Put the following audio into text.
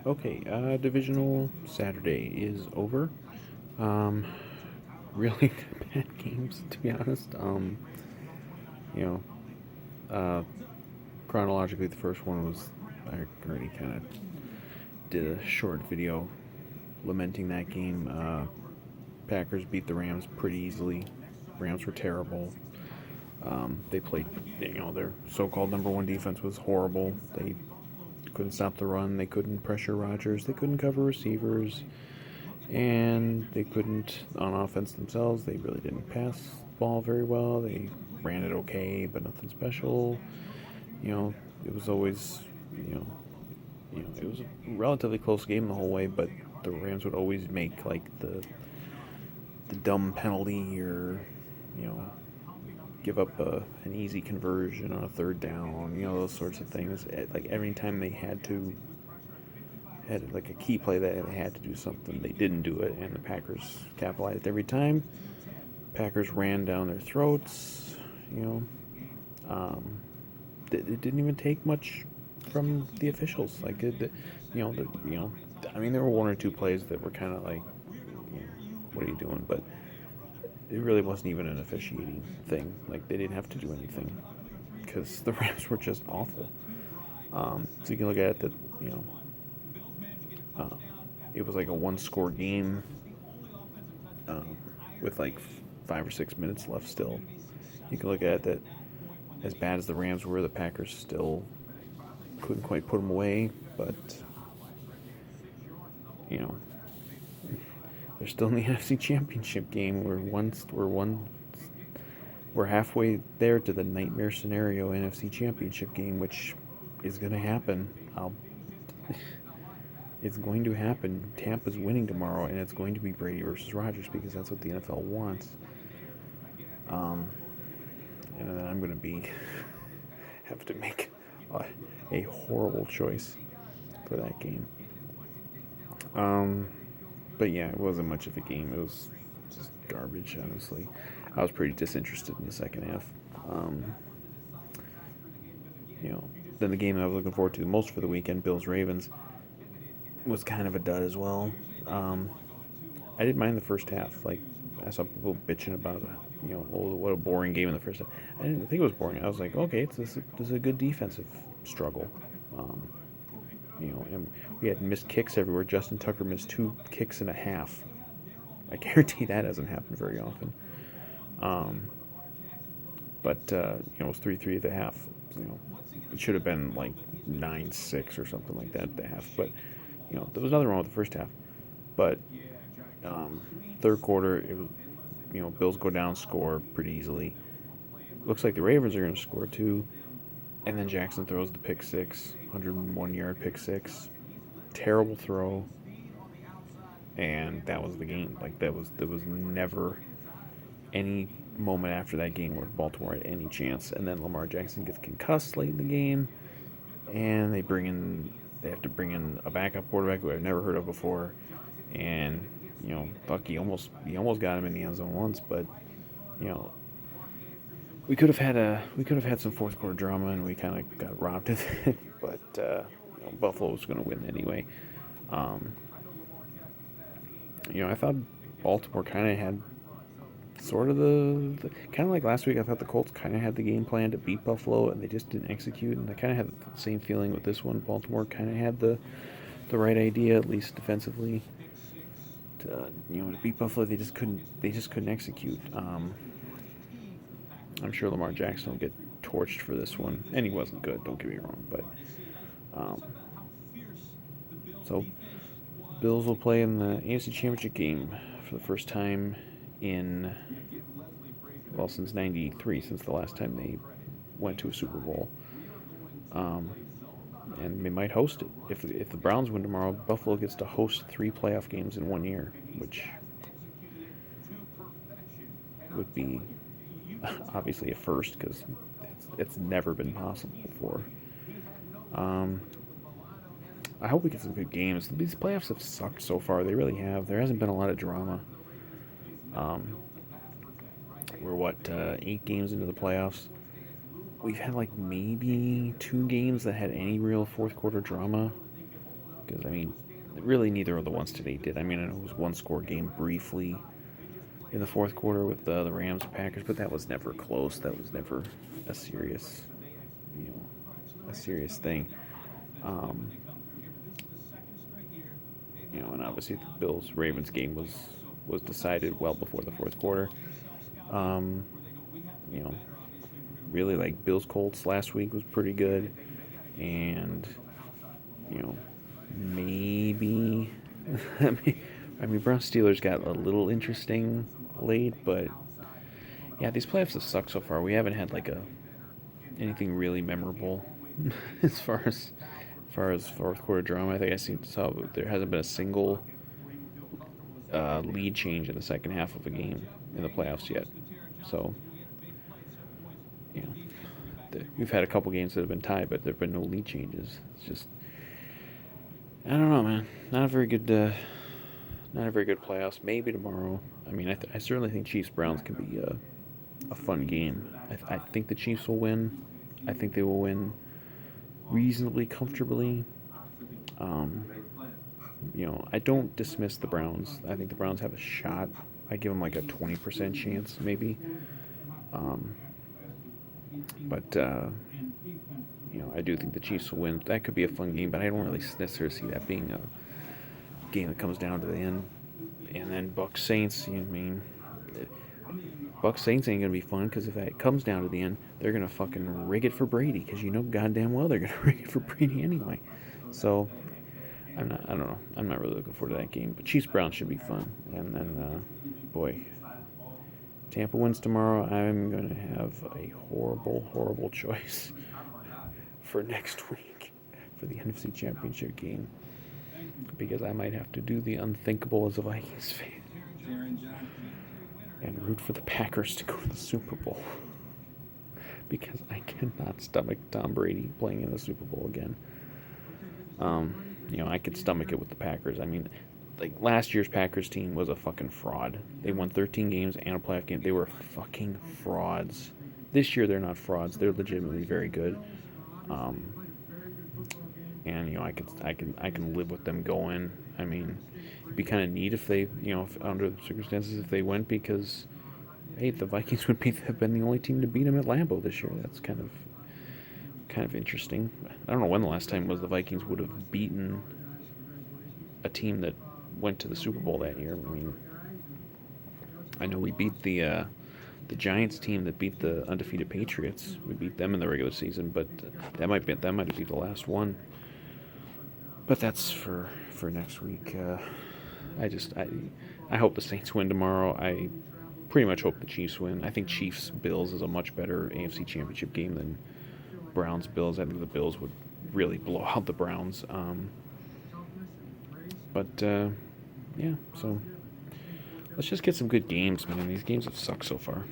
Okay, Divisional Saturday is over. Um, really bad games, to be honest. You know, uh, chronologically, the first one was I already kind of did a short video lamenting that game. Packers beat the Rams pretty easily. Rams were terrible. They played, their so-called number one defense was horrible. They couldn't stop the run. They couldn't pressure Rodgers. They couldn't cover receivers. And they couldn't on offense themselves. They really didn't pass the ball very well. They ran it okay, but nothing special. You know, it was always, you know, it was a relatively close game the whole way, but the Rams would always make like the dumb penalty or, you know, give up an easy conversion on a third down. Those sorts of things. Like every time they had like a key play that they had to do something. They didn't do it, and the Packers capitalized every time. Packers ran down their throats. You know, it didn't even take much from the officials. Like I mean, there were one or two plays that were kind of like, what are you doing? But it really wasn't even an officiating thing. Like they didn't have to do anything because the Rams were just awful. So you can look at it that you know uh, it was like a one-score game um, with like 5 or 6 minutes left still. You can look at it that as bad as the Rams were, the Packers still couldn't quite put them away, but you know they're still in the NFC Championship game. We're halfway there to the nightmare scenario NFC Championship game, which is going to happen. It's going to happen. Tampa's winning tomorrow, and it's going to be Brady versus Rodgers because that's what the NFL wants. Um, and then I'm going to be have to make a horrible choice for that game. Um, but yeah, it wasn't much of a game. It was just garbage, honestly. I was pretty disinterested in the second half. Um, you know, then the game I was looking forward to the most for the weekend, Bills Ravens, was kind of a dud as well. Um, I didn't mind the first half. Like I saw people bitching about, oh, what a boring game in the first half. I didn't think it was boring. I was like, okay, this is a good defensive struggle. Um, and we had missed kicks everywhere. Justin Tucker missed 2 kicks and a half. I guarantee that doesn't happen very often. Um, but it was 3-3 at the half. It should have been like 9-6 or something like that at the half. But there was nothing wrong with the first half. But um, third quarter, it was Bills go down, score pretty easily. Looks like the Ravens are going to score too. And then Jackson throws the pick six, 101-yard pick six. Terrible throw. And that was the game. Like there was never any moment after that game where Baltimore had any chance. And then Lamar Jackson gets concussed late in the game, and they have to bring in a backup quarterback who I've never heard of before. And Bucky almost got him in the end zone once, but you know we could have had some fourth quarter drama, and we kind of got robbed of it. But Buffalo was going to win anyway. Um, I thought Baltimore kind of had sort of the kind of like last week. I thought the Colts kind of had the game plan to beat Buffalo, and they just didn't execute. And I kind of had the same feeling with this one. Baltimore kind of had the right idea, at least defensively, to beat Buffalo. They just couldn't execute. I'm sure Lamar Jackson will get torched for this one, and he wasn't good. Don't get me wrong, but um, so Bills will play in the AFC Championship game for the first time in since '93, since the last time they went to a Super Bowl. Um, and they might host it. If the Browns win tomorrow, Buffalo gets to host 3 playoff games in one year, which would be obviously a first because it's never been possible before. Um, I hope we get some good games. These playoffs have sucked so far. They really have. There hasn't been a lot of drama. Um, we're 8 games into the playoffs. We've had like maybe 2 games that had any real fourth quarter drama. Because, I mean, really neither of the ones today did. I mean, I know it was one score game briefly in the fourth quarter with the Rams and Packers, but that was never close. That was never a serious, you know, a serious thing. Um, and obviously the Bills Ravens game was decided well before the fourth quarter. Um, you know, really like Bills Colts last week was pretty good, and you know, maybe I mean Browns Steelers got a little interesting late, but yeah, these playoffs have sucked so far. We haven't had like a anything really memorable as far as fourth quarter drama. I think saw there hasn't been a single lead change in the second half of a game in the playoffs yet. So, you know, we've had a couple games that have been tied, but there've been no lead changes. It's just, I don't know, man. Not a very good playoffs. Maybe tomorrow. I mean, I certainly think Chiefs Browns can be a fun game. I think the Chiefs will win. I think they will win reasonably comfortably. Um, I don't dismiss the Browns. I think the Browns have a shot. I give them like a 20% chance, maybe. Um, but I do think the Chiefs will win. That could be a fun game, but I don't really necessarily see that being a game that comes down to the end. And then Bucks Saints. Bucks Saints ain't gonna be fun because if that comes down to the end, they're gonna fucking rig it for Brady because goddamn well they're gonna rig it for Brady anyway. So I don't know. I'm not really looking forward to that game. But Chiefs Browns should be fun. And then, boy, Tampa wins tomorrow. I'm going to have a horrible, horrible choice for next week for the NFC Championship game. Because I might have to do the unthinkable as a Vikings fan and root for the Packers to go to the Super Bowl. Because I cannot stomach Tom Brady playing in the Super Bowl again. I could stomach it with the Packers. I mean, like last year's Packers team was a fucking fraud. They won 13 games and a playoff game. They were fucking frauds. This year they're not frauds. They're legitimately very good. And I can live with them going. I mean, it'd be kind of neat if they, if, under the circumstances, if they went because, hey, the Vikings would have been the only team to beat them at Lambeau this year. That's kind of interesting. I don't know when the last time was the Vikings would have beaten a team that went to the Super Bowl that year. I mean, I know we beat the Giants team that beat the undefeated Patriots. We beat them in the regular season, but that might be the last one. But that's for next week. I hope the Saints win tomorrow. I pretty much hope the Chiefs win. I think Chiefs Bills is a much better AFC Championship game than Browns Bills. I think the Bills would really blow out the Browns. Yeah, so let's just get some good games, man. These games have sucked so far.